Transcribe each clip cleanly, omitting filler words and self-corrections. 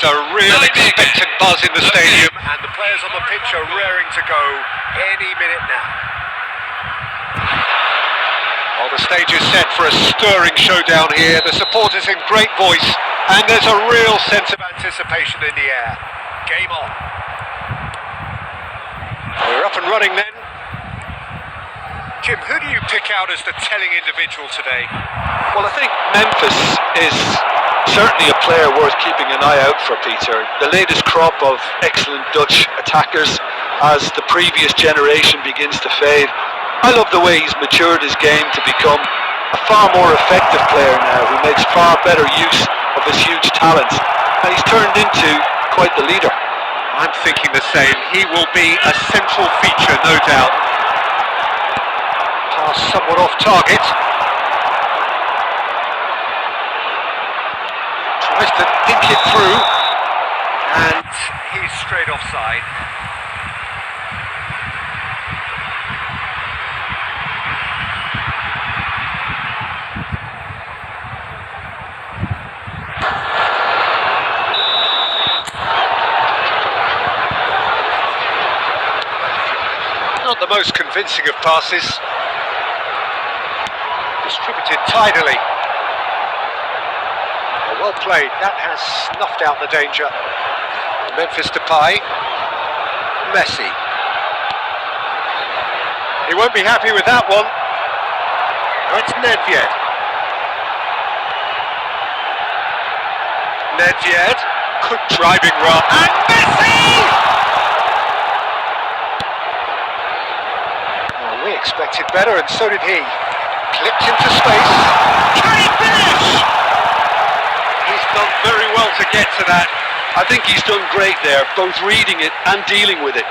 There's a real expectant buzz in the stadium, and the players on the pitch are raring to go any minute now. Well, the stage is set for a stirring showdown here. The supporters in great voice, and there's a real sense of anticipation in the air. Game on. We're up and running then. Jim, who do you pick out as the telling individual today? Well, I think Memphis is certainly a player worth keeping an eye out for, Peter. The latest crop of excellent Dutch attackers as the previous generation begins to fade. I love the way he's matured his game to become a far more effective player now, who makes far better use of his huge talents, and he's turned into quite the leader. I'm thinking the same. He will be a central feature, no doubt. Pass somewhat off target. Tries to think it through, and he's straight offside. Not the most convincing of passes. Distributed tidily. Well played, that has snuffed out the danger. Memphis Depay. Messi. He won't be happy with that one. Now it's Nedved. Nedved. Good driving run. And Messi! Well, we expected better, and so did he. Clipped into space. Can he finish? He's done very well to get to that. I think he's done great there, both reading it and dealing with it.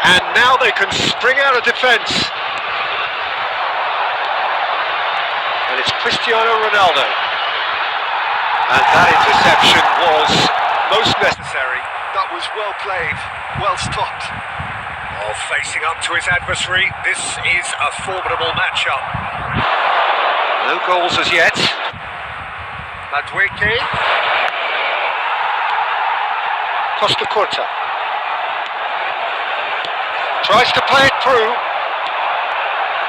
And now they can spring out of defence. And it's Cristiano Ronaldo. And that interception was most necessary. That was well played, well stopped. Oh, facing up to his adversary, this is a formidable matchup. No goals as yet. Madueke. Costa Curta. Tries to play it through,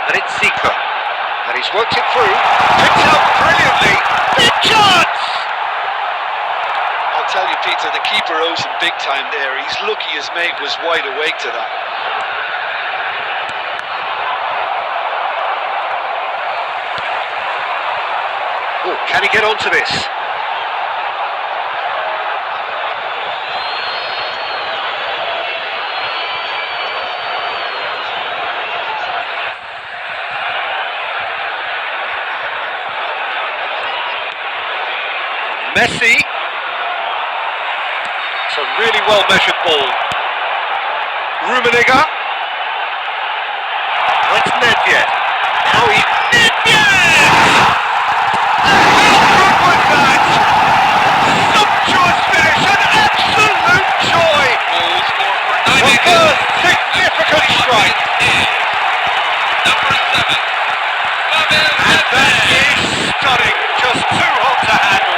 and it's Zico, and he's worked it through, picked out brilliantly, big chance! I'll tell you, Peter, the keeper owes him big time there. He's lucky his mate was wide awake to that. Oh, can he get onto this? Messi. It's a really well measured ball. Rummenigge. That's Nedved. Now he... Nedved! How good was that? Sumptuous finish, an absolute joy! The first significant strike. Number 7. And that is stunning. Just too hot to handle.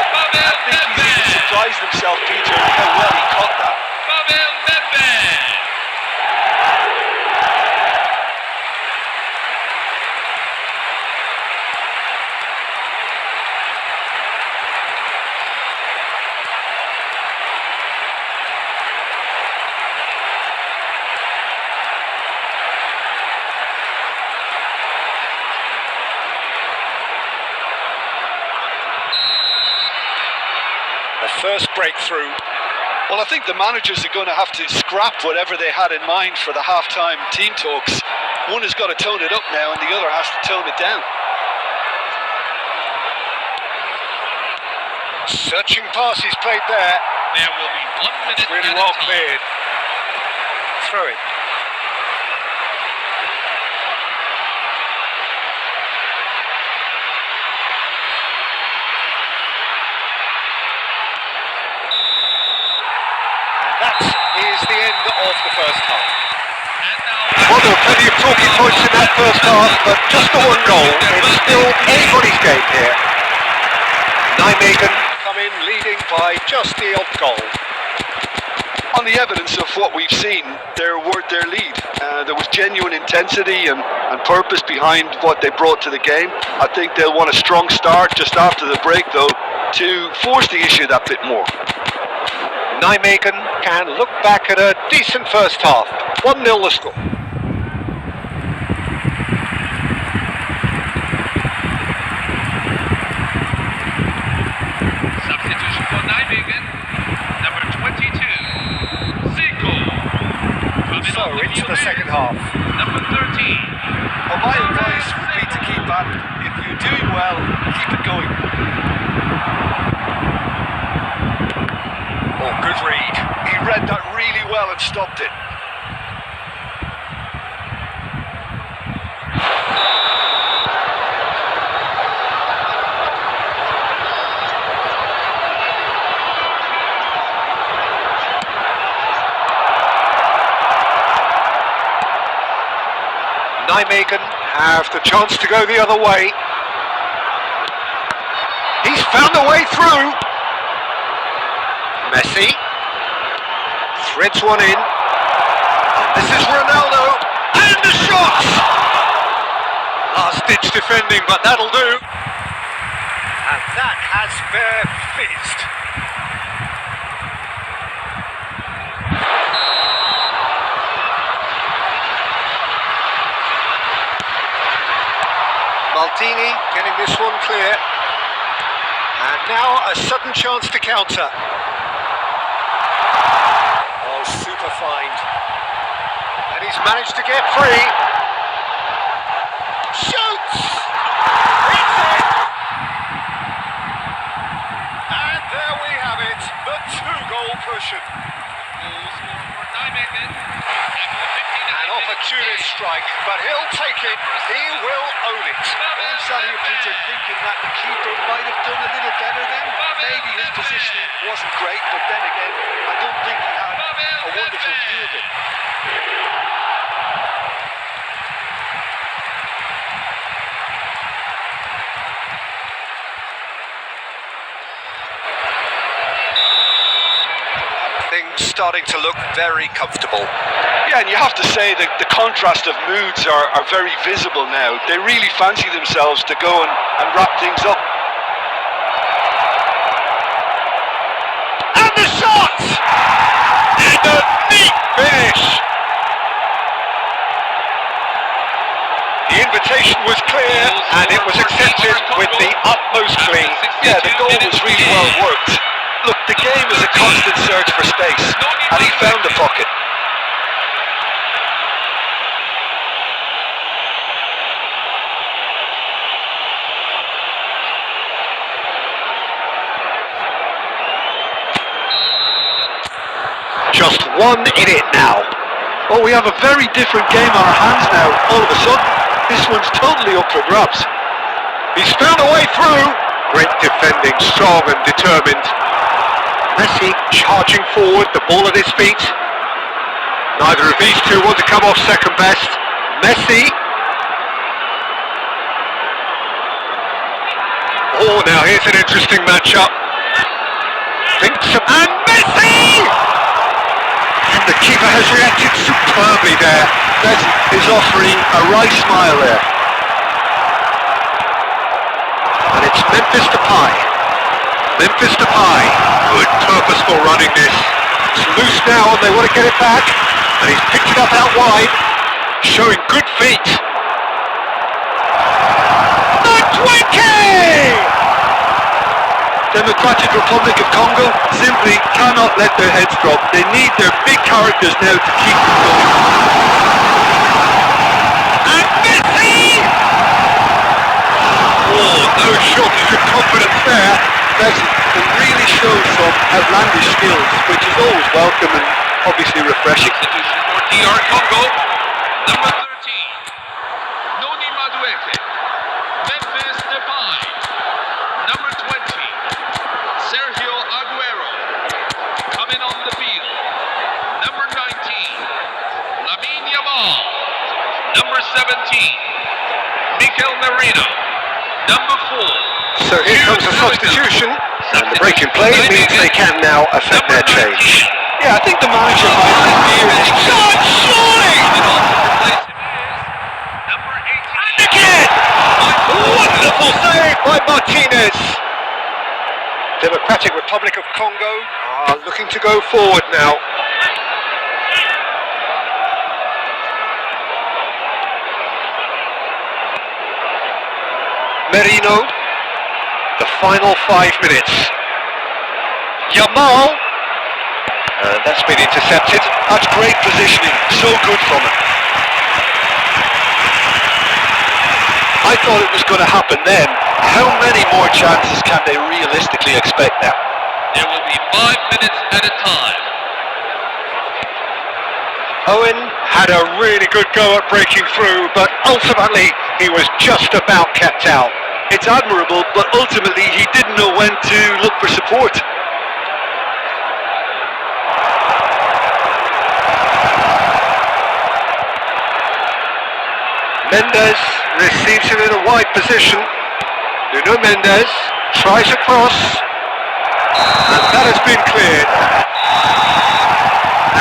Surprised himself, Peter, how well he caught that. Pavel Nedved. The first breakthrough. Well, I think the managers are going to have to scrap whatever they had in mind for the half-time team talks. One has got to tone it up now and the other has to tone it down. Searching pass he's played there. There will be 1 minute Really added well time. cleared. Throw it. And that is the end of the first half. And now Well, there were plenty of talking points in that first half, but just the one goal. It's still anybody's game here. Nijmegen Come in leading by just the odd goal. on the evidence of what we've seen, they're worth their lead. There was genuine intensity and purpose behind what they brought to the game. I think they'll want a strong start just after the break, though, to force the issue that bit more. Nijmegen can look back at a decent first half. 1-0 the score. substitution for Nijmegen. Number 22, Zico. Coming So off the into field the is second half. Number 13. Well, my advice would be to keep at it. If you're doing well, keep it going. Oh, good read. He read that really well and stopped it. Nijmegen have the chance to go the other way. He's found a way through. Messi threads one in. And this is Ronaldo. And the shot! Last-ditch defending, but that'll do. And that has bare fizzed. Maldini getting this one clear. And now a sudden chance to counter. Oh, super find. And he's managed to get free. Shoots! It's in! And there we have it, the two-goal cushion. Goal score for Nijmegen. An opportunist strike, but he'll take it. He will own it. I'm sat here, Peter, thinking that the keeper might have done a little better then. Maybe his positioning wasn't great, but then again, I don't think he had a wonderful view of it. Things starting to look very comfortable. Yeah, and you have to say that the contrast of moods are very visible now. They really fancy themselves to go and wrap things up. And the shot! And a neat finish! The invitation was clear and it was accepted with the utmost glee. Yeah, the goal was really well worked. Look, the game is a constant search for space, and he found the pocket. Just 1 in it now. Well, we have a very different game on our hands now, all of a sudden. This one's totally up for grabs. He's found a way through. Great defending, strong and determined. Messi charging forward, the ball at his feet. Neither of these two want to come off second best. Messi. Oh, now here's an interesting matchup. And Messi! And the keeper has reacted superbly there. That is offering a wry smile there. And it's Memphis Depay. Memphis Depay. Good purposeful running this. It's loose now and they want to get it back. And he's picked it up out wide. Showing good feet. The 20! Democratic Republic of Congo simply cannot let their heads drop. They need their big characters now to keep them going. And Messi! Oh, no shortage of confidence there. Messi, and really shows some outlandish skills, which is always welcome and obviously refreshing. Substitution for DR Congo. Number 13, Noni Madueke. Memphis Depay. Number 20, Sergio Aguero. Coming on the field. Number 19, Lamine Yamal. Number 17, Mikel Merino. Number 4. So here comes the substitution, and the break in play means they can now affect their change. Yeah, I think the manager might have feared. Shot, surely! And also to replace him is number 18. Again! Wonderful save by Martinez. Democratic Republic of Congo are looking to go forward now. Merino, the final 5 minutes. Yamal, that's been intercepted. That's great positioning, so good from him. I thought it was going to happen then. How many more chances can they realistically expect now? There will be 5 minutes at a time. Owen had a really good go at breaking through, but ultimately he was just about kept out. It's admirable, but ultimately he didn't know when to look for support. Mendes receives him in a wide position. Nuno Mendes tries a cross, and that has been cleared.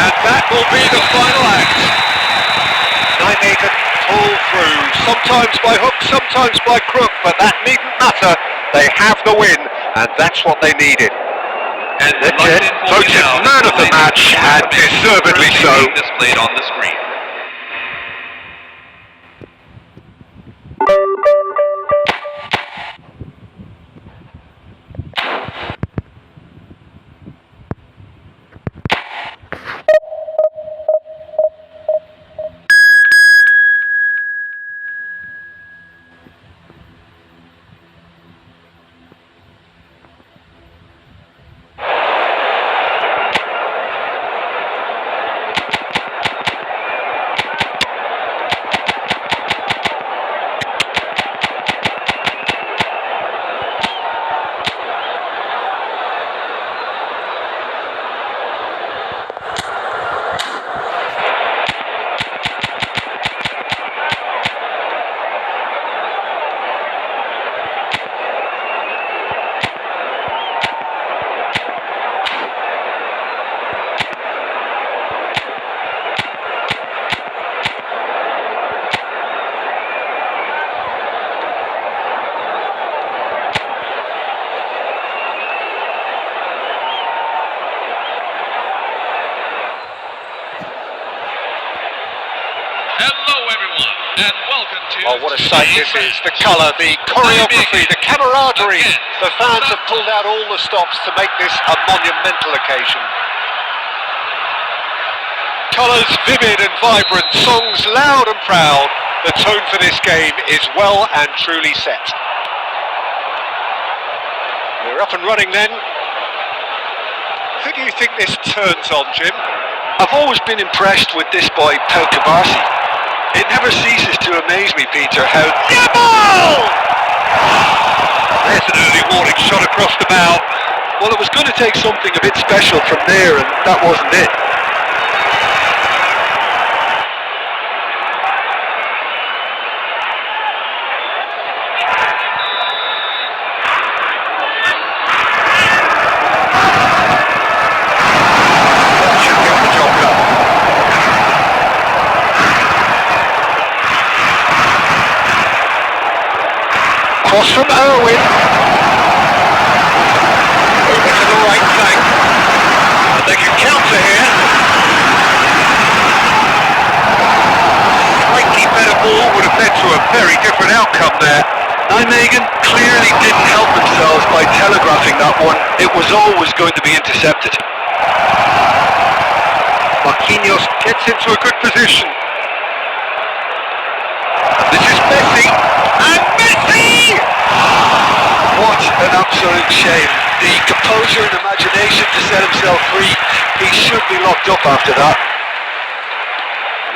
And that will be the final act. Nijmegen pull through, sometimes by hook, sometimes by crook, but that needn't matter. They have the win, and that's what they needed. And Legend voted man of the match, and deservedly so. Displayed on the screen. Hello everyone, and welcome to... Oh, what a sight this is. The colour, the choreography, the camaraderie. The fans have pulled out all the stops to make this a monumental occasion. Colours vivid and vibrant, songs loud and proud. The tone for this game is well and truly set. We're up and running then. Who do you think this turns on, Jim? I've always been impressed with this boy, Pau Kabasi. It never ceases to amaze me, Peter, how... Yamal! There's an early warning shot across the bow. Well, it was going to take something a bit special from there, and that wasn't it. Cross from Irwin. Over to the right flank. And they can counter here. Slightly better ball would have led to a very different outcome there. Nijmegen clearly didn't help themselves by telegraphing that one. It was always going to be intercepted. Marquinhos gets into a good position. And this is Messi. And Messi! What an absolute shame. The composure and imagination to set himself free. He should be locked up after that.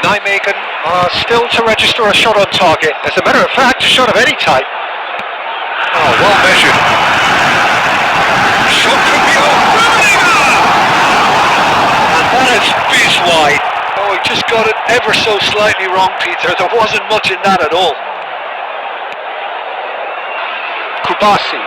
Nijmegen are still to register a shot on target. As a matter of fact, a shot of any type. Oh, well measured. Shot could be off. And that is fish wide. Oh, he just got it ever so slightly wrong, Peter. There wasn't much in that at all. Kubasi.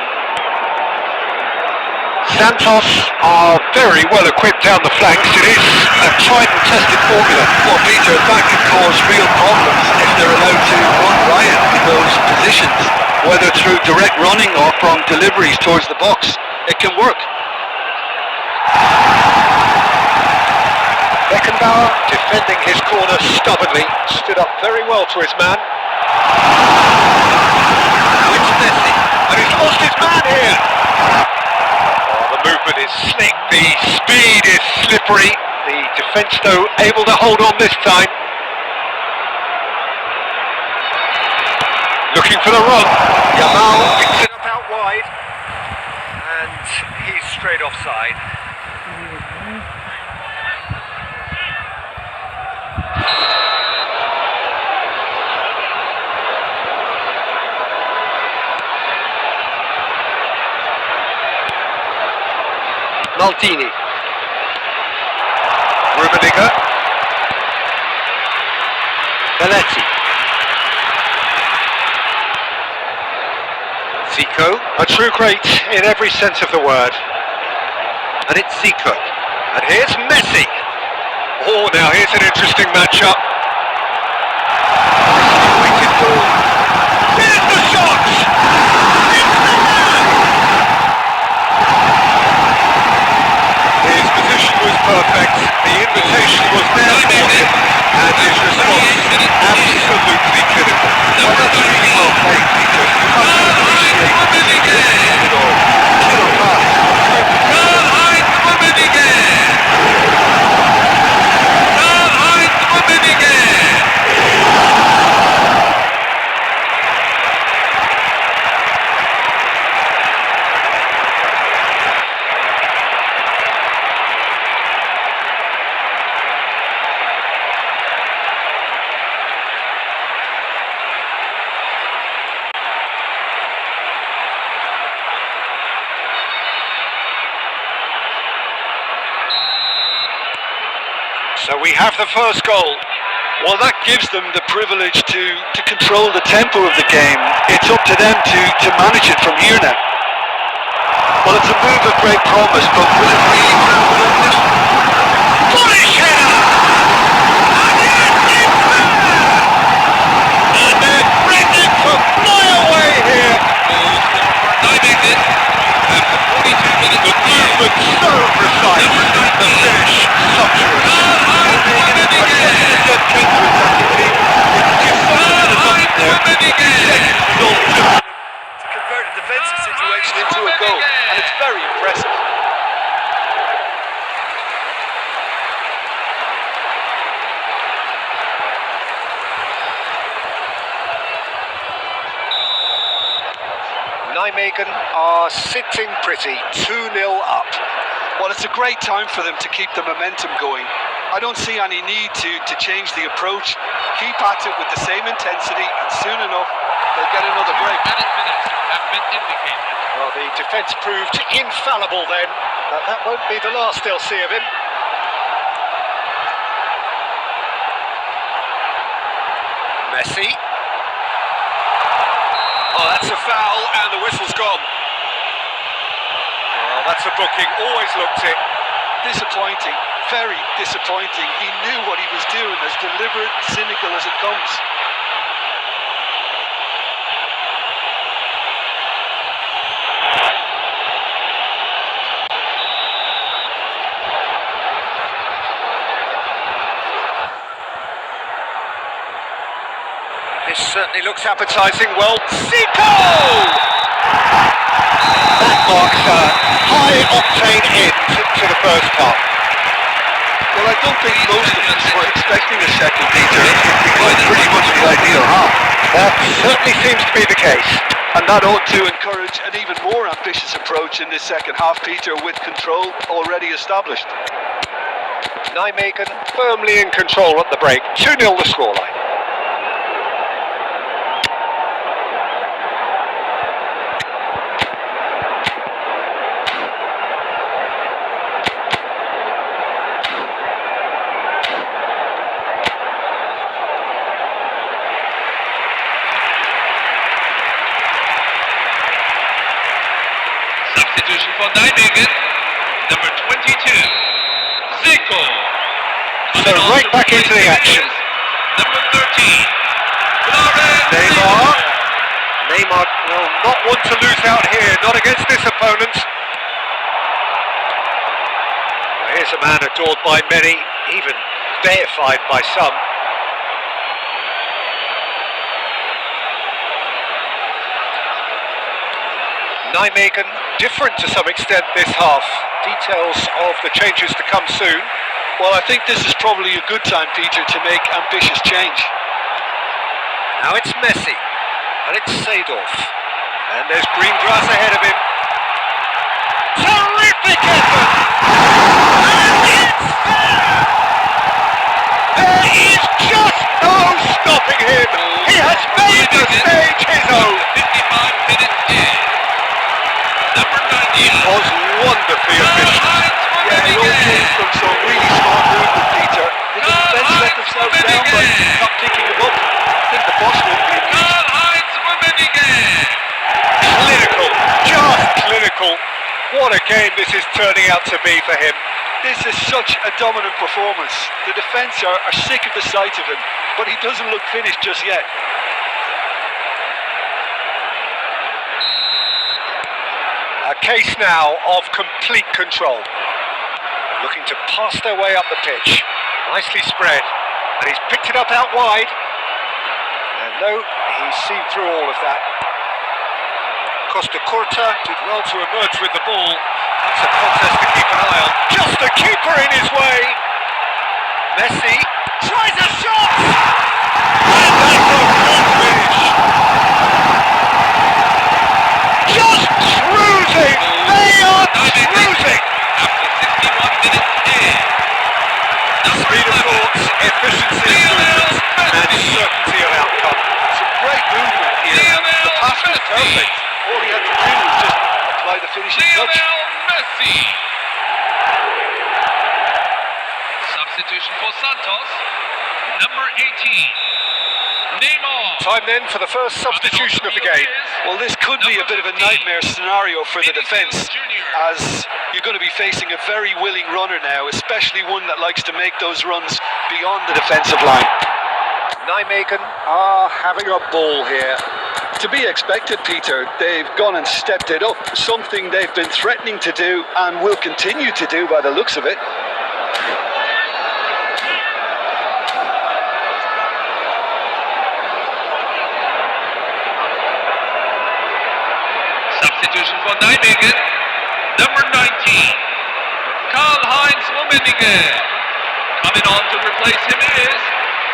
Santos are very well equipped down the flanks. It is a tried and tested formula. Well, Peter, that could cause real problems if they're allowed to run riot in those positions, whether through direct running or from deliveries towards the box. It can work. Beckenbauer defending his corner stubbornly. Stood up very well for his man. It's Messi. And he's lost his man here. Oh, the movement is slick. The speed is slippery. The defence, though, able to hold on this time. Looking for the run. Yamal picks it up out wide. And he's straight offside. Maldini. Rummenigge. Belletti. Zico. A true great in every sense of the word. And it's Zico. And here's Messi. Oh, now here's an interesting matchup. Waited goal. Here's the shot! His position was perfect. The invitation was there for him. And his response absolutely clinical. Well, that's really well played, Peter. You have to appreciate it all. Killer pass. So we have the first goal. Well, that gives them the privilege to control the tempo of the game. It's up to them to manage it from here now. Well, it's a move of great promise, but will it really crumble on this? Punish header! And yes, it's there! And they're threatening to fly away here. Nijmegen after 42 minutes of Movement so precise. The finish sumptuous. To convert a defensive situation into a goal, and it's very impressive. Nijmegen are sitting pretty, 2-0 up. Well, it's a great time for them to keep the momentum going. I don't see any need to change the approach. Keep at it with the same intensity, and soon enough, they'll get another break. minutes have been indicated. Well, the defence proved infallible then, but that won't be the last they'll see of him. Messi. Oh, that's a foul, and the whistle's gone. Well, that's a booking, always looked it. Disappointing, very disappointing. He knew what he was doing, as deliberate and cynical as it comes. This certainly looks appetising. Well, Zico! That marks a high-octane end to the first part. Well, I don't think most of us were expecting a second, Peter. It was pretty much the ideal half. That certainly seems to be the case. And that ought to encourage an even more ambitious approach in this second half, Peter, with control already established. Nijmegen firmly in control at the break. 2-0 the scoreline. Substitution for Nijmegen, number 22, Zico. So right back into the action. Number 13, Flores. Neymar will not want to lose out here, not against this opponent. Well, here's a man adored by many, even deified by some. Nijmegen different to some extent this half. Details of the changes to come soon. Well, I think this is probably a good time, Peter, to make ambitious change. Now it's Messi, and it's Seedorf. And there's green grass ahead of him. Terrific effort! And it's there! There is just no stopping him! He has made the stage his own! 55 minutes in. Number 90. It was wonderfully efficient. Yeah, it all came from some really smart movement, Peter. Did the defence let themselves down by not picking him up? I think the boss will be amused. Karl-Heinz Rummenigge. Clinical, just clinical. What a game this is turning out to be for him. This is such a dominant performance. The defence are sick of the sight of him, but he doesn't look finished just yet. A case now of complete control. Looking to pass their way up the pitch. Nicely spread. And he's picked it up out wide. And no, he's seen through all of that. Costa Curta did well to emerge with the ball. That's a contest to keep an eye on. Just a keeper in his way. Messi tries a shot. And that's a good finish. Just cruising. They are cruising. After 61 minutes in. Speed of thought, efficiency of movement, and certainty of outcome. Some great movement here. The pass was perfect. All he had to do was just apply the finishing touch. Lionel Messi. Substitution for Santos. Number 18, Neymar. Time then for the first substitution of the game. Well, this could be a bit of a nightmare scenario for the defence, as you're going to be facing a very willing runner now, especially one that likes to make those runs beyond the defensive line. Nijmegen are having a ball here. To be expected, Peter. They've gone and stepped it up, something they've been threatening to do and will continue to do by the looks of it. Substitution for Nijmegen, number 19, Karl-Heinz Rummenigge. Coming on to replace him is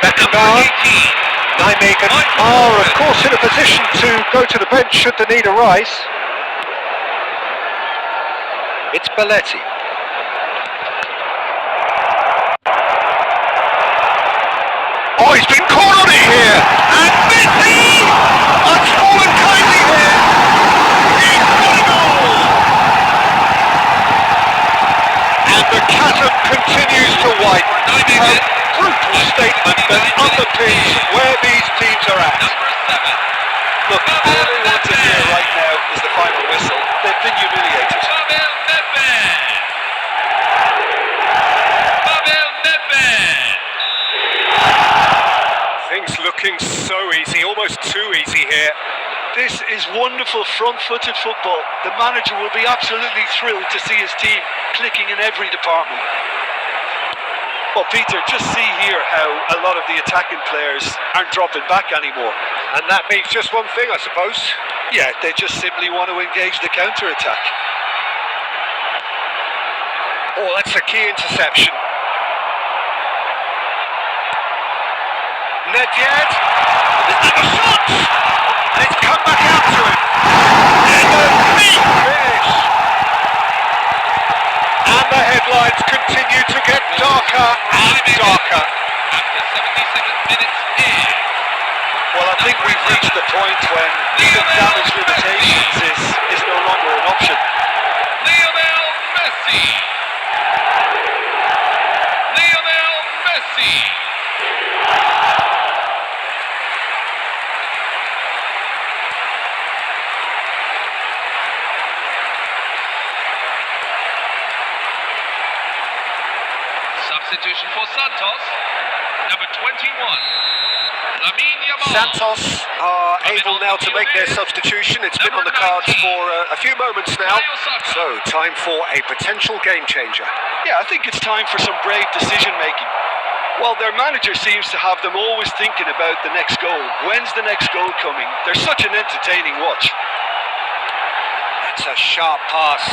Beckenbauer. number 18. Nijmegen are of course in a position to go to the bench should the need arise. It's Belletti. Oh, he's been caught on it here! And Messi! That's fallen kindly here! He's got it all! And the chasm continues to widen. Nijmegen. A brutal statement that underpins where these teams are at. Number 7, Look, all they want to hear right now is the final whistle. They've been humiliated. Pavel Nedved. Pavel Nedved. Things looking so easy, almost too easy here. This is wonderful front-footed football. The manager will be absolutely thrilled to see his team clicking in every department. Well, Peter, just see here how a lot of the attacking players aren't dropping back anymore. And that means just one thing, I suppose. Yeah, they just simply want to engage the counter-attack. Oh, that's a key interception. Nedved. And a shot! And it's come back out to him. And a big finish. And the headlines continue to get darker and darker. After 77 minutes in. Well, I think we've reached the point when damage limitations is no longer an option. Lionel Messi. Lionel Messi. Substitution for Santos, number 21. Lamine Yamal. Santos are able now to make their substitution. It's been on the cards for a few moments now. So, time for a potential game changer. Yeah, I think it's time for some brave decision making. Well, their manager seems to have them always thinking about the next goal. When's the next goal coming? They're such an entertaining watch. That's a sharp pass.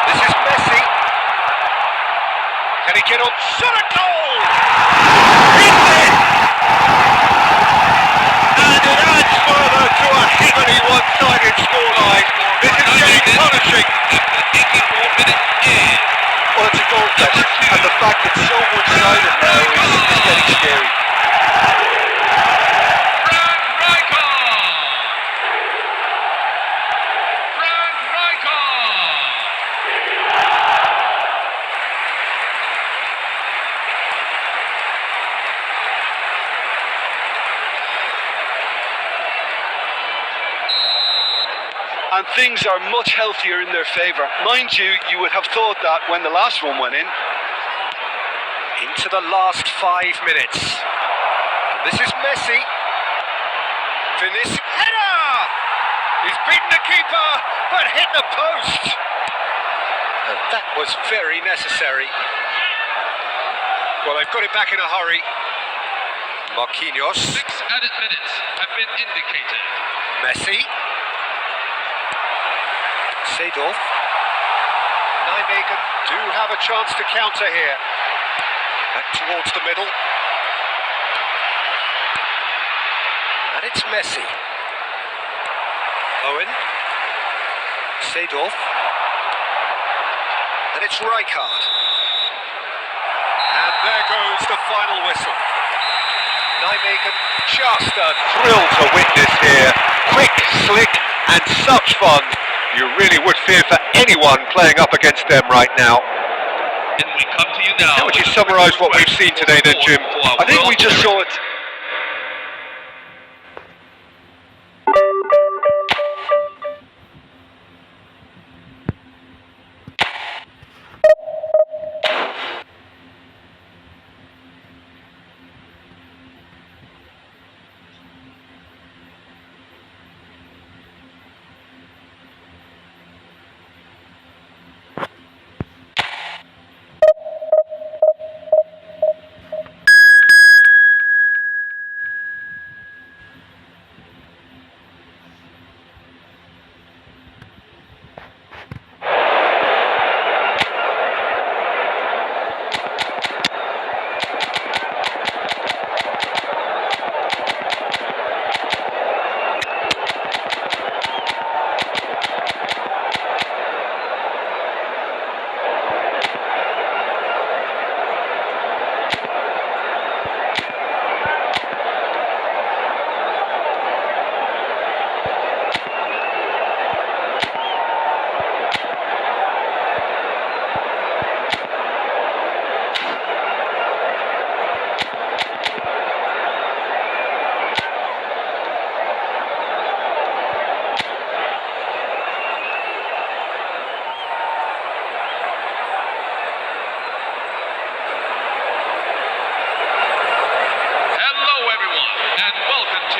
This is Messi. Can he get up? Shot a goal! He's in! And it adds further to a heavily one-sided scoreline. This is getting punishing. After 84 minutes in. Well, it's a goal fest, and the fact it's so one-sided now is getting scary. Frank Rijkaard. Frank Rijkaard. And things are much healthier in their favour. Mind you, you would have thought that when the last one went in. Into the last 5 minutes. And this is Messi. Vinicius. Header! He's beaten the keeper, but hit the post. And that was very necessary. Well, they've got it back in a hurry. Marquinhos. 6 added minutes have been indicated. Messi. Seedorf. Nijmegen do have a chance to counter here. Back towards the middle. And it's Messi. Owen. Seedorf. And it's Rijkaard. And there goes the final whistle. Nijmegen, just a thrill to witness here. Quick, slick, and such fun. You really would fear for anyone playing up against them right now. And we come to you now. How would you summarise what we've seen today then, Jim? I think we just saw it.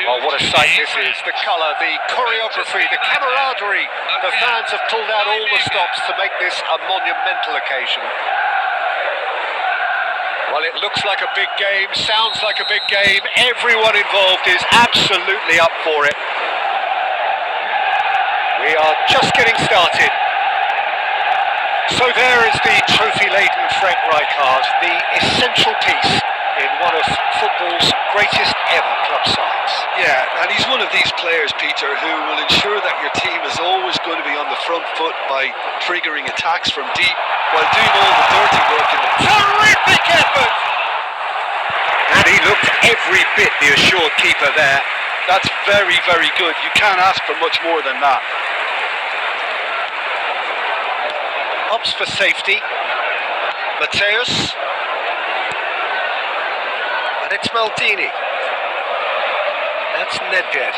Oh, what a sight this is. The colour, the choreography, the camaraderie. The fans have pulled out all the stops to make this a monumental occasion. Well, it looks like a big game, sounds like a big game. Everyone involved is absolutely up for it. We are just getting started. So there is the trophy-laden Frank Rijkaard, the essential piece in one of football's greatest ever club sides. Yeah, Yeah, and he's one of these players, Peter, who will ensure that your team is always going to be on the front foot by triggering attacks from deep while doing all the dirty work in the Terrific effort! And he looked every bit the assured keeper there. That's very, very good. You can't ask for much more than that. Opts for safety. Mateus. And it's Maldini. That's Nedved.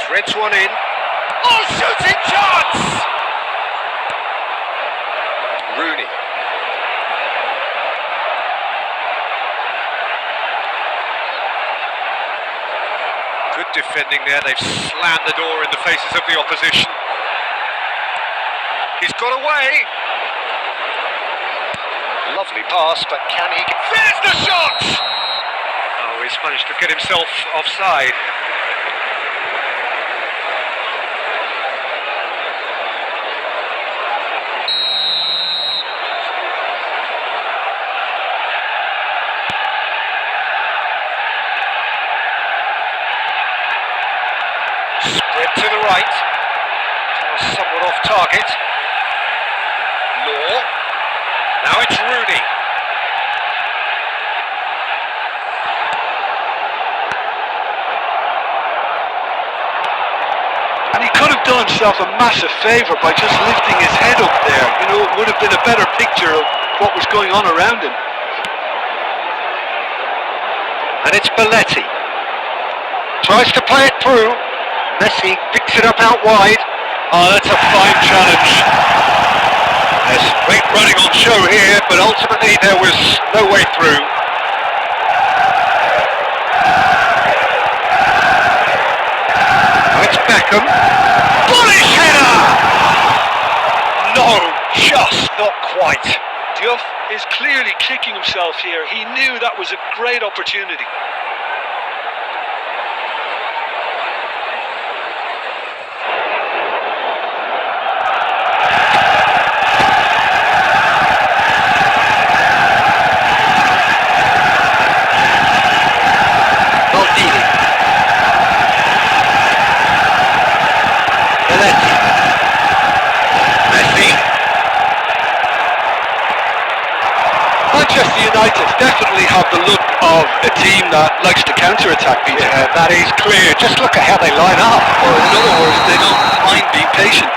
Threads one in. Oh, shooting chance! Rooney. Good defending there. They've slammed the door in the faces of the opposition. He's got away. Lovely pass, but can he get... There's the shot! Oh, he's managed to get himself offside. Spread to the right. Somewhat off target. Law. Now it's Rooney. And he could have done himself a massive favour by just lifting his head up there. You know, it would have been a better picture of what was going on around him. And it's Belletti. Tries to play it through. Messi picks it up out wide. Oh, that's a fine challenge. There's great running on show here, but ultimately there was no way through. Now it's Beckham. Bullish header! No, just not quite. Diouf is clearly kicking himself here. He knew that was a great opportunity. Manchester United definitely have the look of a team that likes to counter-attack, Peter. Yeah, that is clear. Just look at how they line up. Or in other words, they don't mind being patient.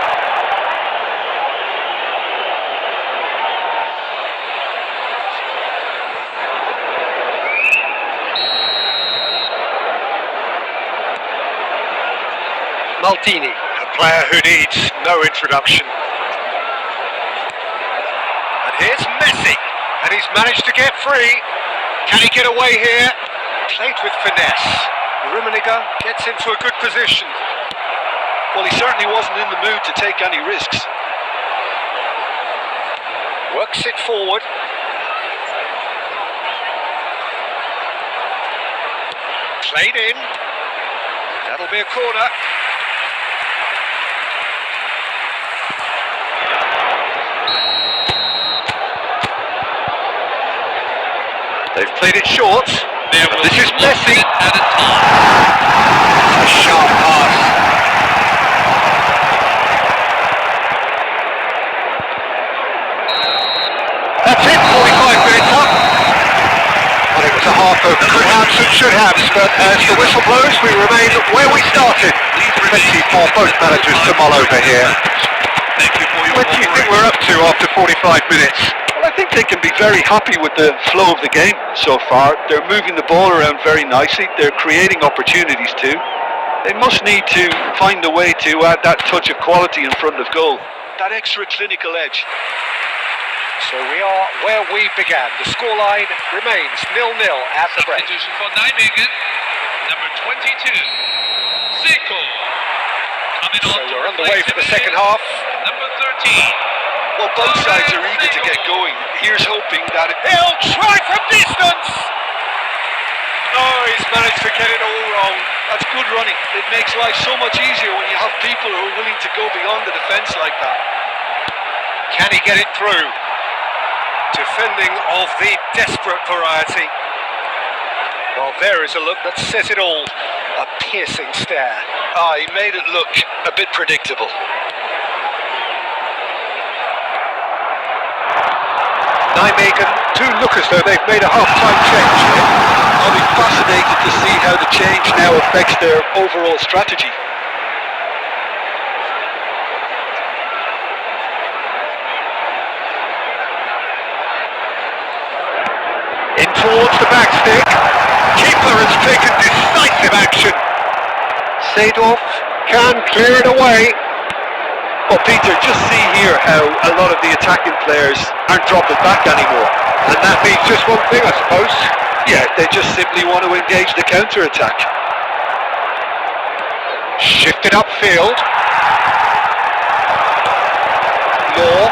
Maldini, a player who needs no introduction. And here's Messi. And he's managed to get free. Can he get away here? Played with finesse. Rummenigge gets into a good position. Well, he certainly wasn't in the mood to take any risks. Works it forward. Played in. That'll be a corner. They've played it short. This is Messi at a time. A sharp pass. That's it, 45 minutes up. Well, it was a half of could haves and should haves, but as the whistle blows, we remain where we started. Plenty for both managers to mull over here. Thank you for your What do you think we're up to after 45 minutes? Well, I think they can be very happy with the flow of the game so far. They're moving the ball around very nicely. They're creating opportunities too. They must need to find a way to add that touch of quality in front of goal. That extra clinical edge. So we are where we began. The scoreline remains 0-0 at the break. Substitution for Nijmegen, number 22, Zico. Coming So on to we're underway replace for the him second is half. number 13. Well, both sides are eager to get going. Here's hoping that He'll try from distance! Oh, he's managed to get it all wrong. that's good running. It makes life so much easier when you have people who are willing to go beyond the defence like that. Can he get it through? Defending of the desperate variety. Well, there is a look that says it all. A piercing stare. He made it look a bit predictable. Nijmegen do look as though they've made a half-time change. I'll be fascinated to see how the change now affects their overall strategy. In towards the back stick. Keeper has taken decisive action. Seedorf can clear it away. Well, Peter, just see here how a lot of the attacking players aren't dropping back anymore. And that means just one thing, I suppose. Yeah, they just simply want to engage the counter-attack. Shifted upfield. Law.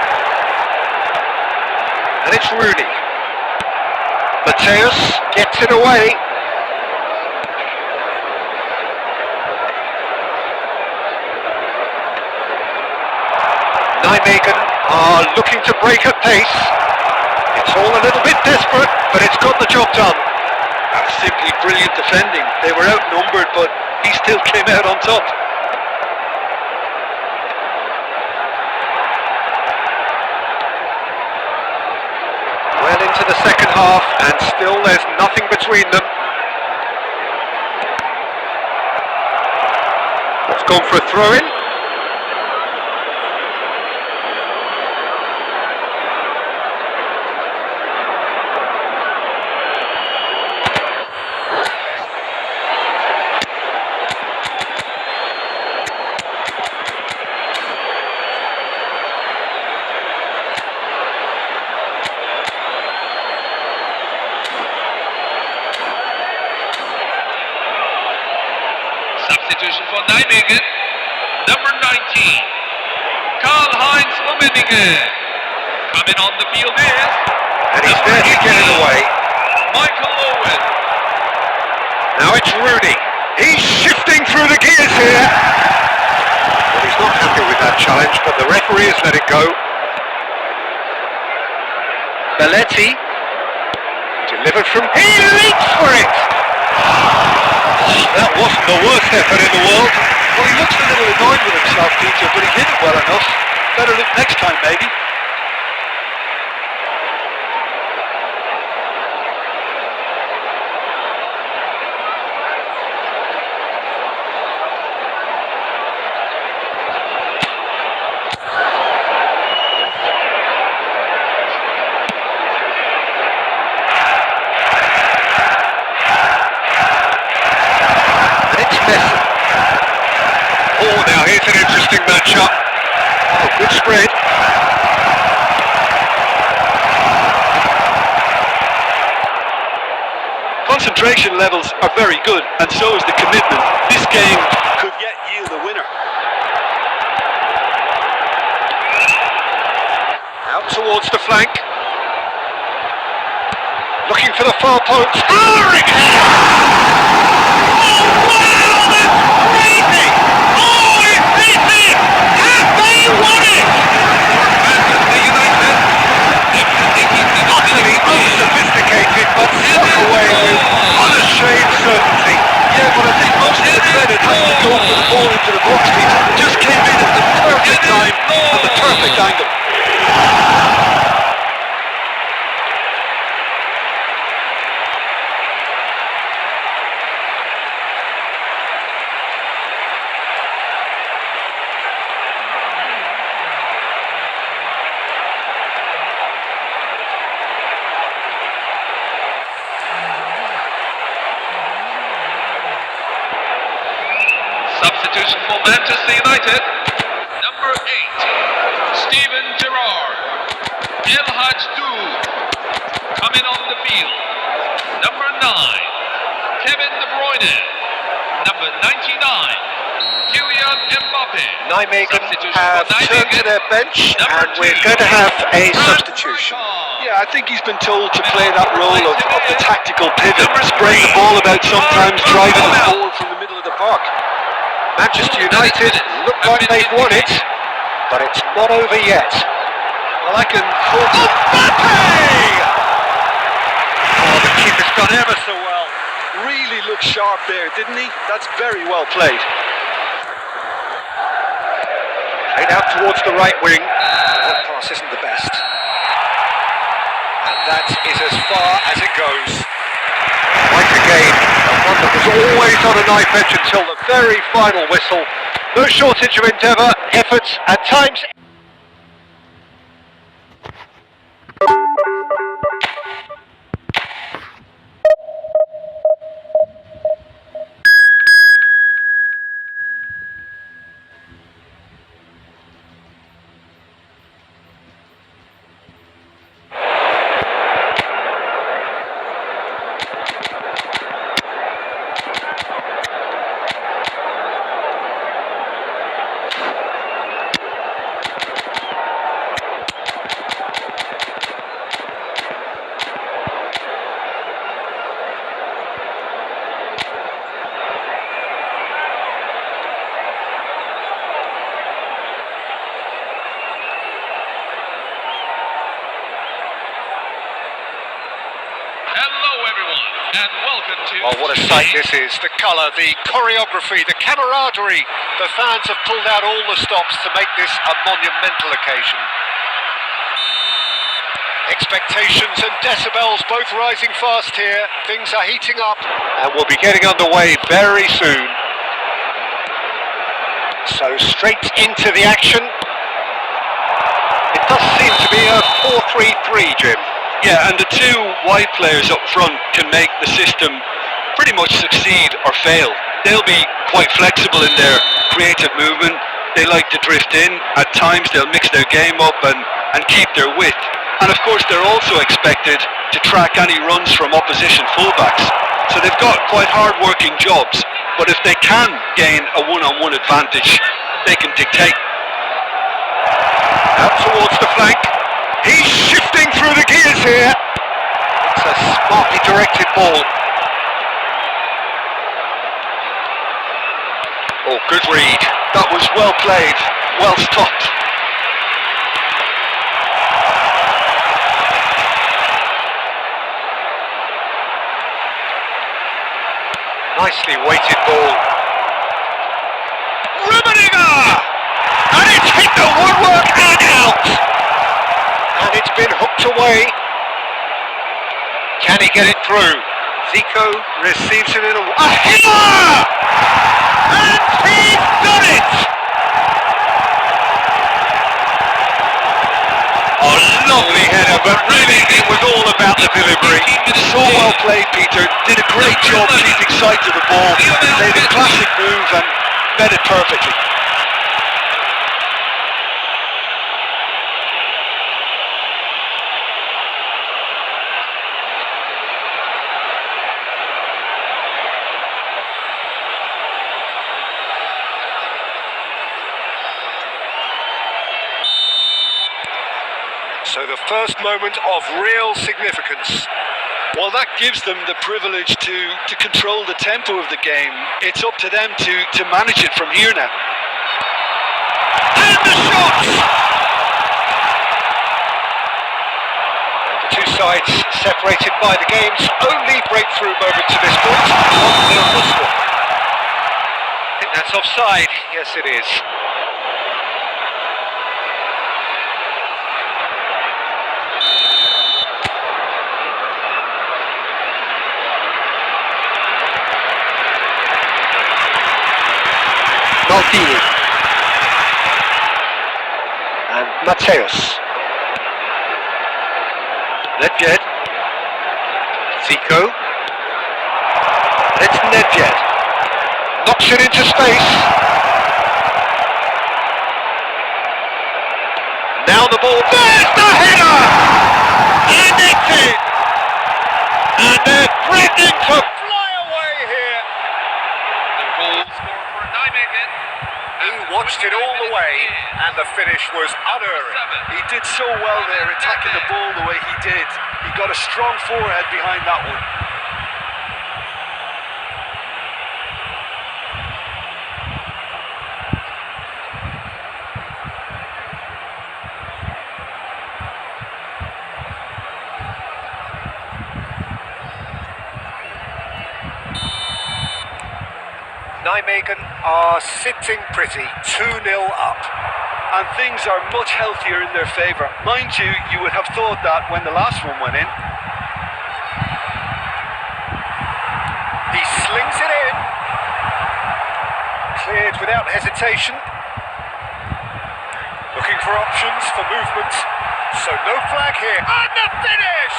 And it's Rooney. Mateus gets it away. Nijmegen are looking to break at pace. It's all a little bit desperate, but it's got the job done. That's simply brilliant defending. They were outnumbered, but he still came out on top. Well into the second half, and still there's nothing between them. It's gone for a throw-in. Substitution for Nijmegen. Number 19, Karl-Heinz Rummenigge. Coming on the field is... And he's there to get it away. Michael Owen. Now it's Rooney. He's shifting through the gears here. Well, he's not happy with that challenge, but the referee has let it go. Belletti. Delivered from... He leaps for it! That wasn't the worst effort in the world. Well, he looks a little annoyed with himself, Peter, but he did it well enough. Better look next time, maybe. Oh, now here's an interesting matchup. Oh, good spread. Concentration levels are very good, and so is the commitment. This game could yet yield a winner. Out towards the flank. Looking for the far post. Ulrich! Unsophisticated, but struck away with unashamed certainty. Yeah, but I think most of the credit has to go for the ball into the box, Peter. It just came in at the perfect time and the perfect angle. Substitution for Manchester United. Number 8, Steven Gerrard. El Hadj Diouf coming on the field. Number 9, Kevin De Bruyne. Number 99, Kylian Mbappe. Nijmegen Substitution have for turned to Nijmegen. their bench, Number and we're 2, going to have a Frank substitution. Rijkaard. Yeah, I think he's been told to play that role of the tactical pivot, spreading the ball about, sometimes driving the ball from the middle of the park. Manchester United look like they've won it, but it's not over yet. Well, I can hold Mbappe! Oh, the keeper's done ever so well. looked sharp there, didn't he? That's very well played. Played out towards the right wing. That pass isn't the best. And that is as far as it goes. Once again, one that was always on a knife edge until the very final whistle. No shortage of endeavour, efforts, at times. Hello, everyone, and welcome to. Oh, what a sight this is. The colour, the choreography, the camaraderie. The fans have pulled out all the stops to make this a monumental occasion. Expectations and decibels both rising fast here. Things are heating up. And we'll be getting underway very soon. So straight into the action. It does seem to be a 4-3-3, Jim. Yeah, and the two wide players up front can make the system pretty much succeed or fail. They'll be quite flexible in their creative movement. They like to drift in. At times they'll mix their game up and keep their width. And of course they're also expected to track any runs from opposition fullbacks. So they've got quite hard-working jobs. But if they can gain a one-on-one advantage, they can dictate. Out towards the flank. He's shifting through the gears here. It's a smartly directed ball. Oh, good read. That was well played, well stopped. Nicely weighted ball. Rummenigge! And it's hit the woodwork and out! And it's been hooked away. Can he get it through? Zico receives it in a header! And he's done it! A lovely header, but really it was all about the delivery. So well played, Peter. Did a great job keeping sight of the ball. Played a classic move and met it perfectly. So the first moment of real significance. Well, that gives them the privilege to control the tempo of the game. It's up to them to manage it from here now. And the shot! And the two sides separated by the game's only breakthrough moment to this point. 1-0 Bristol. I think that's offside. Yes, it is. Maldini and Mateus. Nedved. Zico. It's Nedved. Knocks it into space. Now the ball. There's the header! And it's in! And they're threatening to fly away here. The goal scored for Nijmegen. He watched it all the way, and the finish was unerring. He did so well there, attacking the ball the way he did. He got a strong forehead behind that one. Nijmegen are sitting pretty, 2-0 up. And things are much healthier in their favour. Mind you, you would have thought that when the last one went in. He slings it in. Cleared without hesitation. Looking for options for movement. So no flag here. And the finish!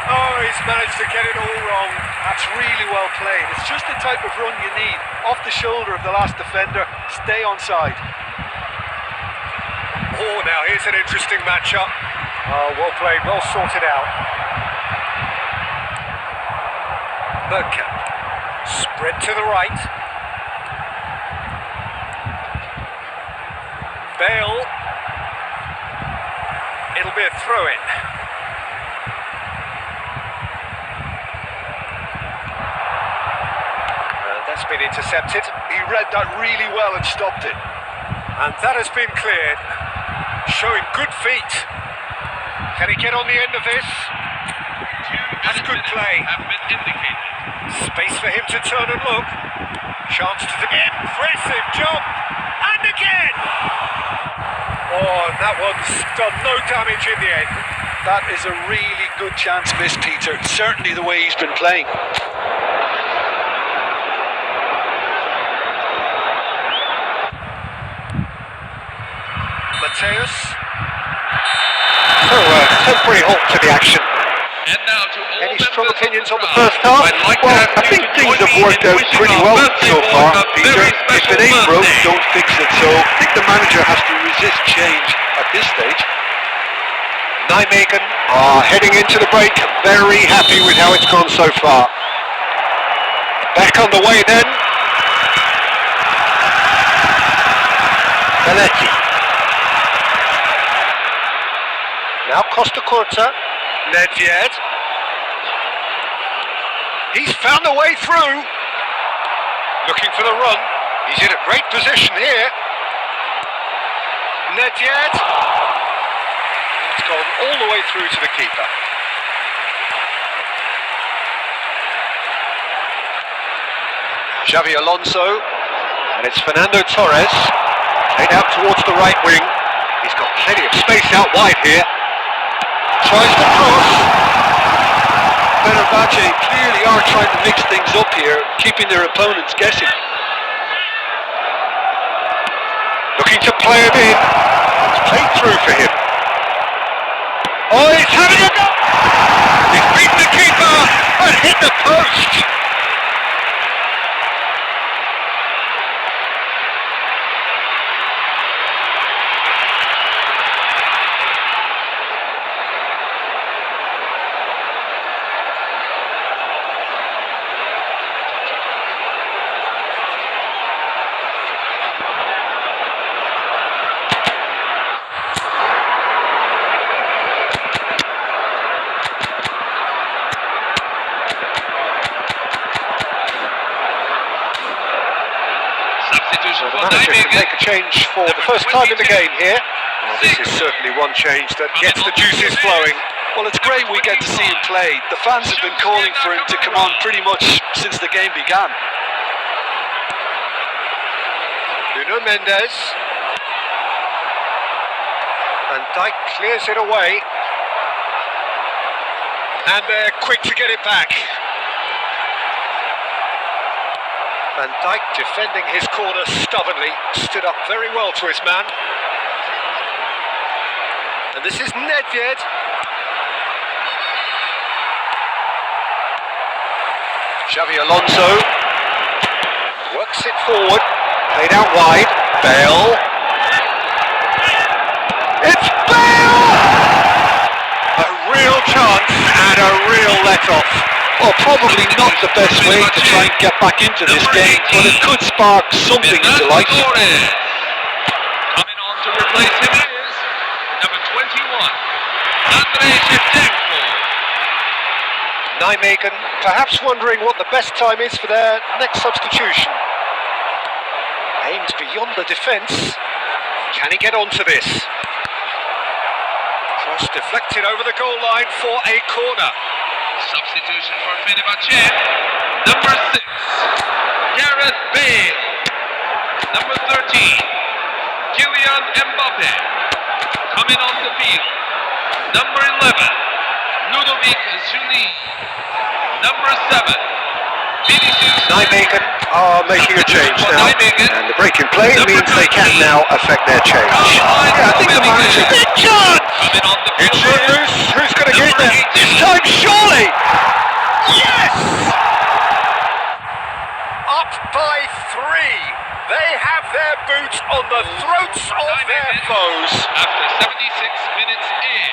Oh, he's managed to get it all wrong. That's really well played. It's just the type of run you need. Off the shoulder of the last defender. Stay onside. Oh, now here's an interesting matchup. Oh, well played, well sorted out. Bergkamp. Spread to the right. Bale. It'll be a throw-in. That's been intercepted. He read that really well and stopped it. And that has been cleared. Showing good feet. Can he get on the end of this? That's good play. Have been indicated. Space for him to turn and look. Chance to the impressive jump. And again! Oh, that one's done no damage in the end. That is a really good chance missed, Peter. Certainly the way he's been playing. Mateus. So, temporary halt to the action. And now to all Any strong members of opinions on the crowd, first half? I'd like to Well, ask I you think to things join have me worked in out wishing pretty our well birthday so boy far, a Peter. very If special it ain't broke, birthday. don't fix it. So I think the manager has to resist change at this stage. Nijmegen are heading into the break. Very happy with how it's gone so far. Back on the way then. Belletti. Now Costa Curta. Nedved. He's found a way through. Looking for the run. He's in a great position here. Nedved. It's gone all the way through to the keeper. Xavi Alonso. And it's Fernando Torres. Played out towards the right wing. He's got plenty of space out wide here. Tries the cross. Fenerbahce clearly are trying to mix things up here, keeping their opponents guessing. Looking to play it in. It's played through for him. Oh, he's having a go! He's beaten the keeper and hit the post. Substitution The for manager can Nijmegen. make a change for the first time in the game here. Well, this is certainly one change that gets the juices flowing. Well, it's great we get to see him play. The fans have been calling for him to come on pretty much since the game began. Nuno Mendes. Van Dijk clears it away. And they're quick to get it back. Van Dijk defending his corner stubbornly. Stood up very well to his man. And this is Nedved. Xavi Alonso works it forward, played out wide. Bale. It's Bale! A real chance and a real let-off. Well, probably not the best way to try and get back into this game, but it could spark something into life. Torres. Coming on to replace him is number 21, Andrei Shevchenko. Nijmegen perhaps wondering what the best time is for their next substitution. Aimed beyond the defence. Can he get onto this? Cross deflected over the goal line for a corner. Substitution for Fenerbahce, number 6, Gareth Bale. Number 13, Kylian Mbappe. Coming on the field. Number 11, Ludovic Juli. Number 7, Vinicius. Nijmegen are making a change now, and the break in play means they can now affect their change. Yeah, I think the manager... Big chance! Coming on the It's field. who's going to get Number there? 18. This time, surely! Yes! Up by 3. They have their boots on the throats of their foes. After 76 minutes in.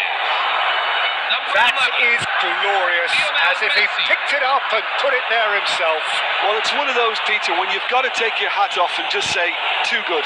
Number That 11. is glorious, as if he picked it up and put it there himself. Well, it's one of those, Peter, when you've got to take your hat off and just say, too good.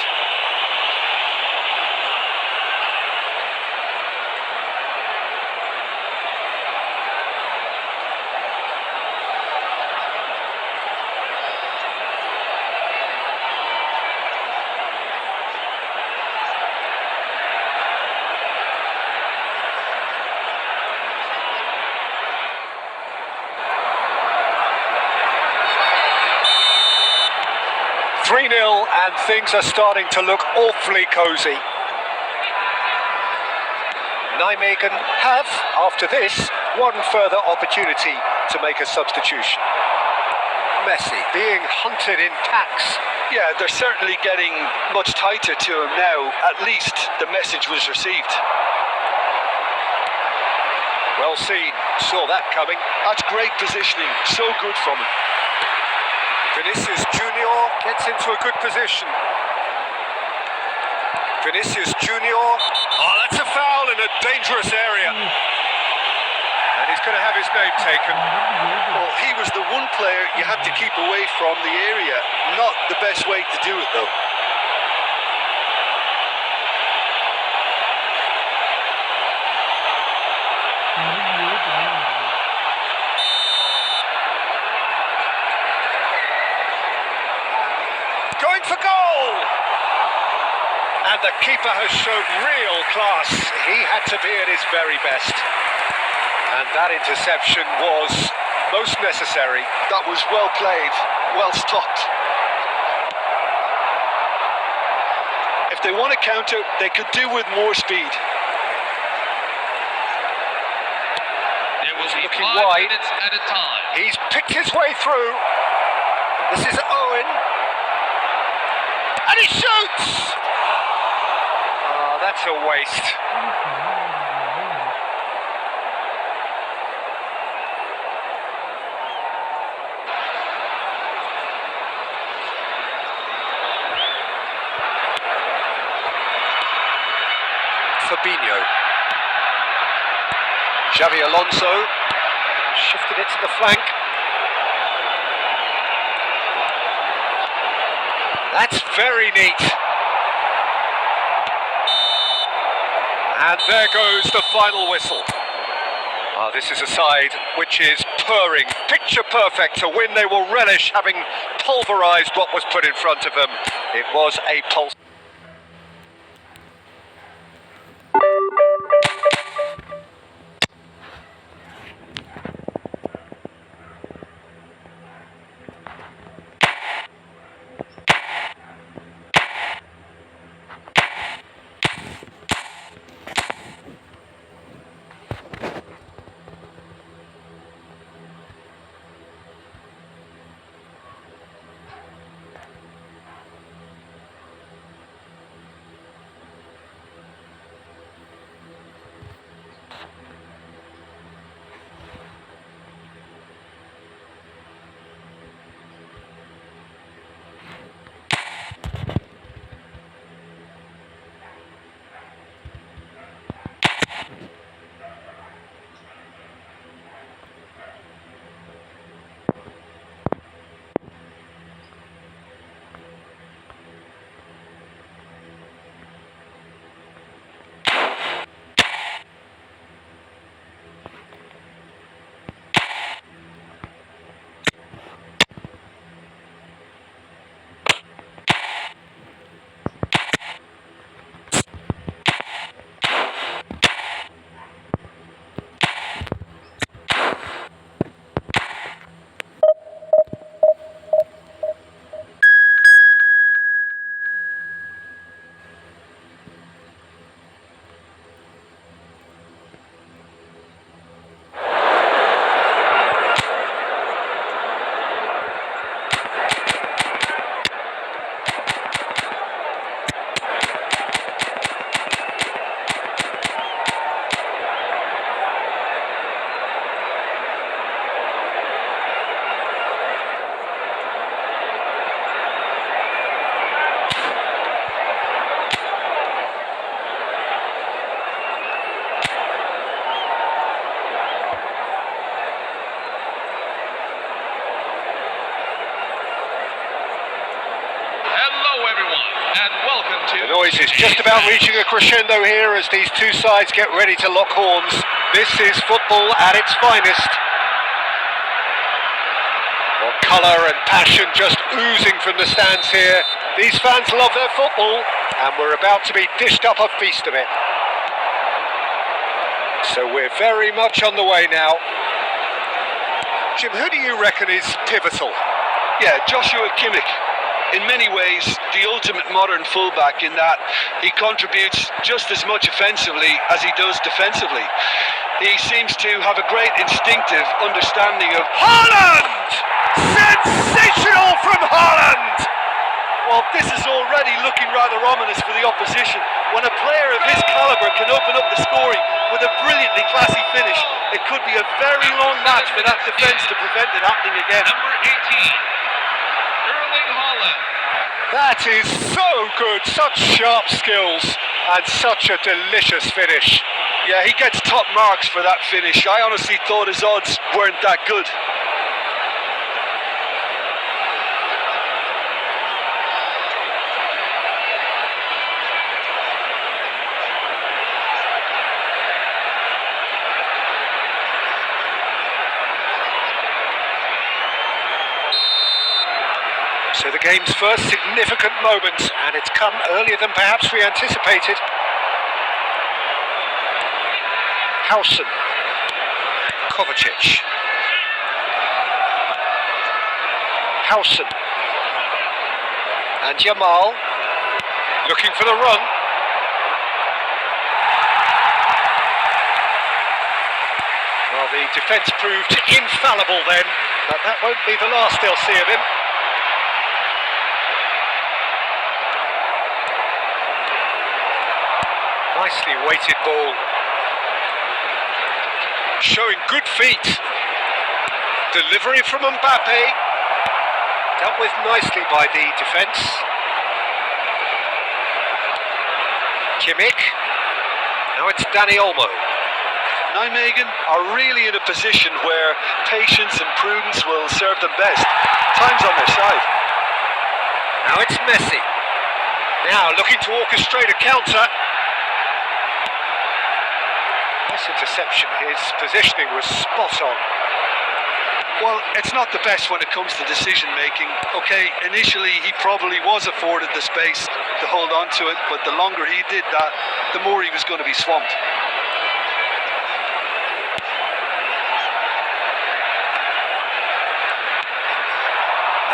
And things are starting to look awfully cosy. Nijmegen have, after this, one further opportunity to make a substitution. Messi being hunted in packs. Yeah, they're certainly getting much tighter to him now. At least the message was received. Well seen, saw that coming. That's great positioning, so good from him. Vinicius Junior gets into a good position. Vinicius Junior. Oh, that's a foul in a dangerous area. And he's going to have his name taken. Well, he was the one player you had to keep away from the area. Not the best way to do it, though. Going for goal! And the keeper has shown real class. He had to be at his very best. And that interception was most necessary. That was well played, well stopped. If they want to counter, they could do with more speed. There will be looking 5 wide. minutes at a time. He's picked his way through. This is Owen. And he shoots! Oh, that's a waste. Fabinho. Xavi Alonso shifted it to the flank. That's very neat. And there goes the final whistle. This is a side which is purring, picture perfect. To win, they will relish having pulverised what was put in front of them. It was a pulse. noises just about reaching a crescendo here as these two sides get ready to lock horns. This is football at its finest. Well, colour and passion just oozing from the stands here. These fans love their football, and we're about to be dished up a feast of it. So we're very much on the way now. Jim, who do you reckon is pivotal? Yeah, Joshua Kimmich. In many ways, the ultimate modern fullback in that he contributes just as much offensively as he does defensively. He seems to have a great instinctive understanding of... Haaland! Sensational from Haaland! Well, this is already looking rather ominous for the opposition. When a player of his calibre can open up the scoring with a brilliantly classy finish, it could be a very long match for that defence to prevent it happening again. Number 18, Erling Haaland. That is so good, such sharp skills and such a delicious finish. Yeah, he gets top marks for that finish. I honestly thought his odds weren't that good. So the game's first significant moment, and it's come earlier than perhaps we anticipated. Howson, Kovacic, Howson, and Yamal, looking for the run. Well, the defence proved infallible then, but that won't be the last they'll see of him. Nicely weighted ball. Showing good feet. Delivery from Mbappe. Dealt with nicely by the defence. Kimmich. Now it's Dani Olmo. Nijmegen are really in a position where patience and prudence will serve them best. Time's on their side. Now it's Messi. Now looking to orchestrate a counter. Nice interception. His positioning was spot on. Well, it's not the best when it comes to decision making. Okay, initially he probably was afforded the space to hold on to it, but the longer he did that, the more he was going to be swamped.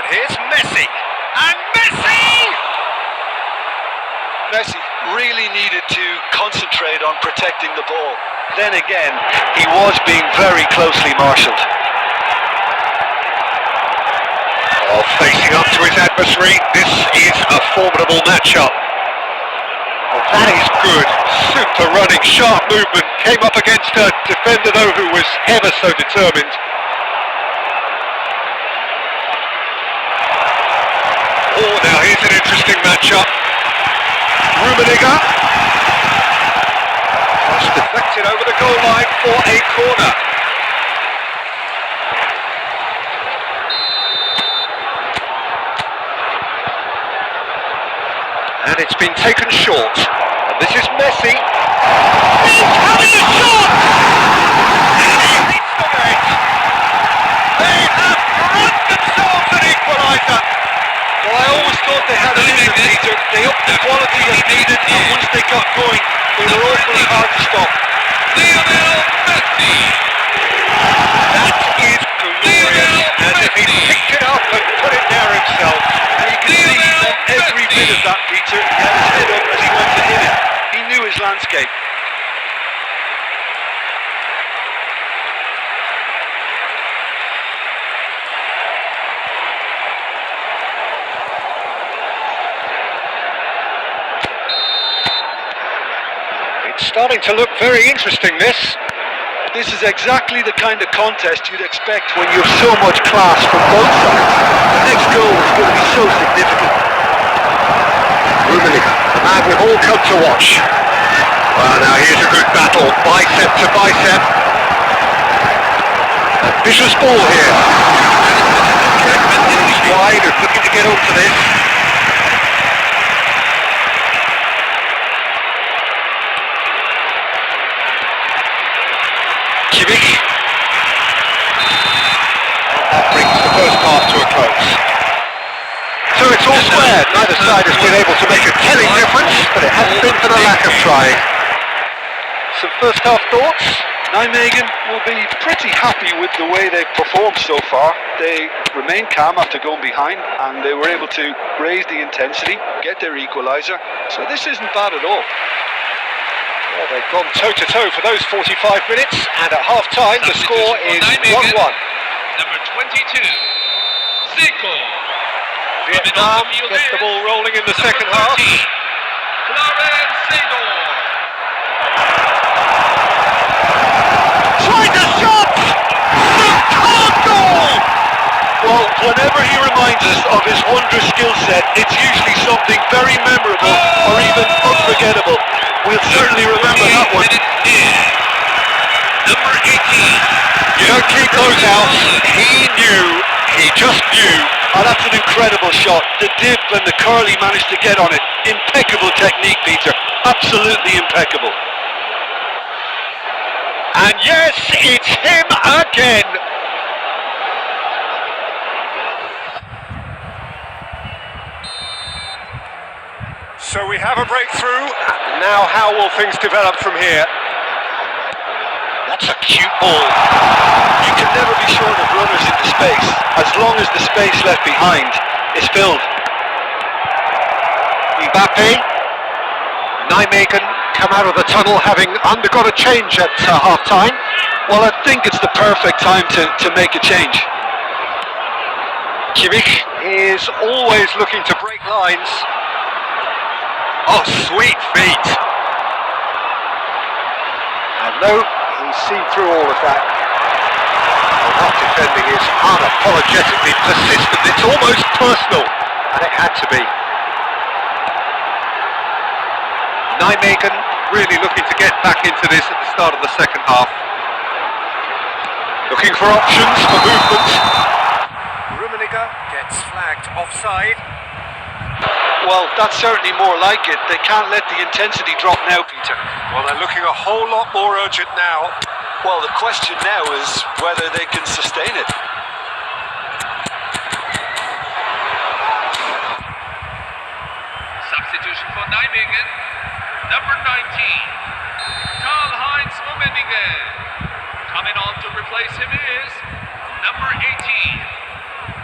And here's Messi. And Messi! Messi really needed to concentrate on protecting the ball. Then again, he was being very closely marshalled. Oh, facing up to his adversary, this is a formidable matchup. Oh, that is good. Super running, sharp movement. Came up against a defender though who was ever so determined. Oh, now here's an interesting matchup. Rummenigge. Just deflected over the goal line for a corner. And it's been taken short. And this is Messi. He's having the shot! And he hits the net. They have run themselves an equaliser. Well, I always thought they had it in them, Peter. They upped the quality as needed, and once they got going, they were awfully hard to stop. Lionel Messi. That is glorious, and if he picked it up and put it there himself, And you can see he meant every bit of that, Peter. He had his head up as he went to hit it. He knew his landscape. It's starting to look very interesting, this. This is exactly the kind of contest you'd expect when you have so much class from both sides. The next goal is going to be so significant. Rummenigge, the man we've all come to watch. Well, now here's a good battle, bicep to bicep. A vicious ball here. He's wide and looking to get onto this. Kimmich. That brings the first half to a close. So it's all square. Neither side has been able to make a telling difference, but it hasn't been for the lack of trying. Some first half thoughts? Nijmegen will be pretty happy with the way they've performed so far. They remained calm after going behind, and they were able to raise the intensity, get their equaliser. So this isn't bad at all. Well, they've gone toe-to-toe for those 45 minutes, and at half-time the score is 1-1. Number 22, Zico. Vietnam gets the ball rolling in the second half. Clarence Seedorf. Tried the shot! Superb goal! Well, whenever he reminds us of his wondrous skill set, it's usually something very memorable or even unforgettable. We'll certainly remember that one. Number 18. You don't keep those out. He just knew. Oh, that's an incredible shot. The dip and the curl he managed to get on it. Impeccable technique, Peter. Absolutely impeccable. And yes, it's him again. So we have a breakthrough. Now how will things develop from here? That's a cute ball. You can never be short of runners into space, as long as the space left behind is filled. Mbappe. Nijmegen come out of the tunnel having undergone a change at half-time. Well, I think it's the perfect time to make a change. Kimmich is always looking to break lines. Oh, sweet feet. And no, he's seen through all of that. Well, that defending is unapologetically persistent. It's almost personal, and it had to be. Nijmegen really looking to get back into this at the start of the second half. Looking for options for movement. Rummenigge gets flagged offside. Well, that's certainly more like it. They can't let the intensity drop now, Peter. Well, they're looking a whole lot more urgent now. Well, the question now is whether they can sustain it. Substitution for Nijmegen. Number 19, Karl-Heinz Rummenigge. Coming on to replace him is number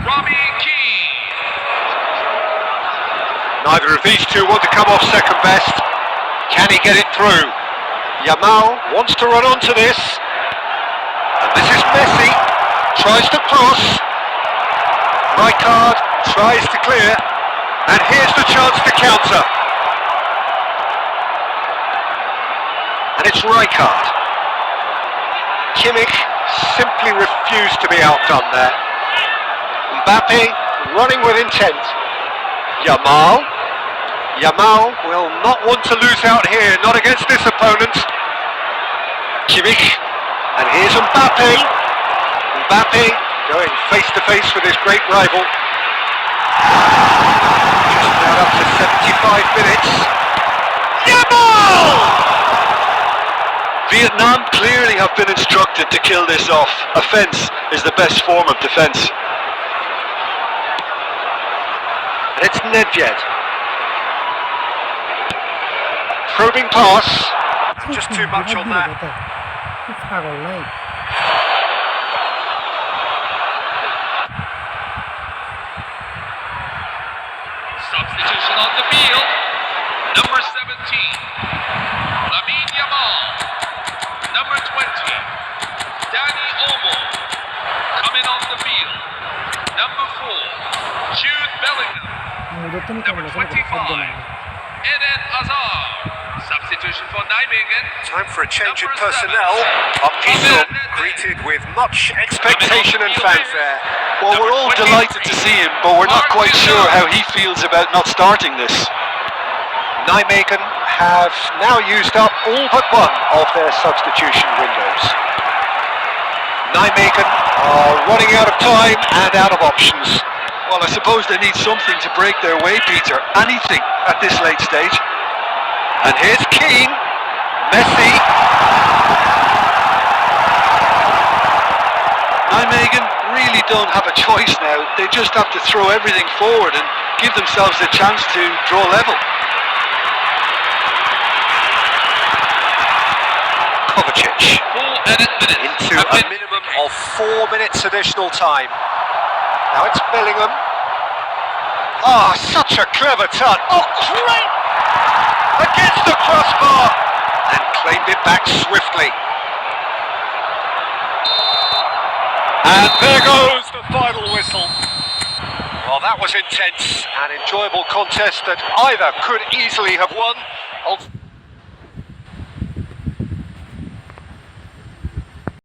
18, Robbie Keane. Neither of these two want to come off second best. Can he get it through? Yamal wants to run onto this. And this is Messi. Tries to cross. Rijkaard tries to clear. And here's the chance to counter. And it's Rijkaard. Kimmich simply refused to be outdone there. Mbappe running with intent. Yamal will not want to lose out here, not against this opponent. Kimmich, and here's Mbappe. Mbappe going face to face with his great rival. Just now up to 75 minutes. Yamal! Vietnam clearly have been instructed to kill this off. Offence is the best form of defence. And it's Nedved. Probing pass. Just too much on that. Substitution on the field. Number 17, Lamine Yamal. Number 20, Dani Olmo. Coming on the field. Number 4, Jude Bellingham. Number 25, Eden Hazard. Substitution for Nijmegen. Time for a change in Number personnel. 7, Up greeted with much expectation and fanfare. Well, we're all delighted to see him, but we're not quite sure how he feels about not starting this. Nijmegen have now used up all but one of their substitution windows. Nijmegen are running out of time and out of options. Well, I suppose they need something to break their way, Peter. Anything at this late stage. And here's Keane. Messi. Copenhagen really don't have a choice now. They just have to throw everything forward and give themselves a chance to draw level. Kovacic Full edit minutes into have a been minimum of 4 minutes additional time. Now it's Bellingham. Ah, such a clever touch. Oh, great! Against the crossbar and claimed it back swiftly. And there goes the final whistle. Well, that was intense and enjoyable contest that either could easily have won.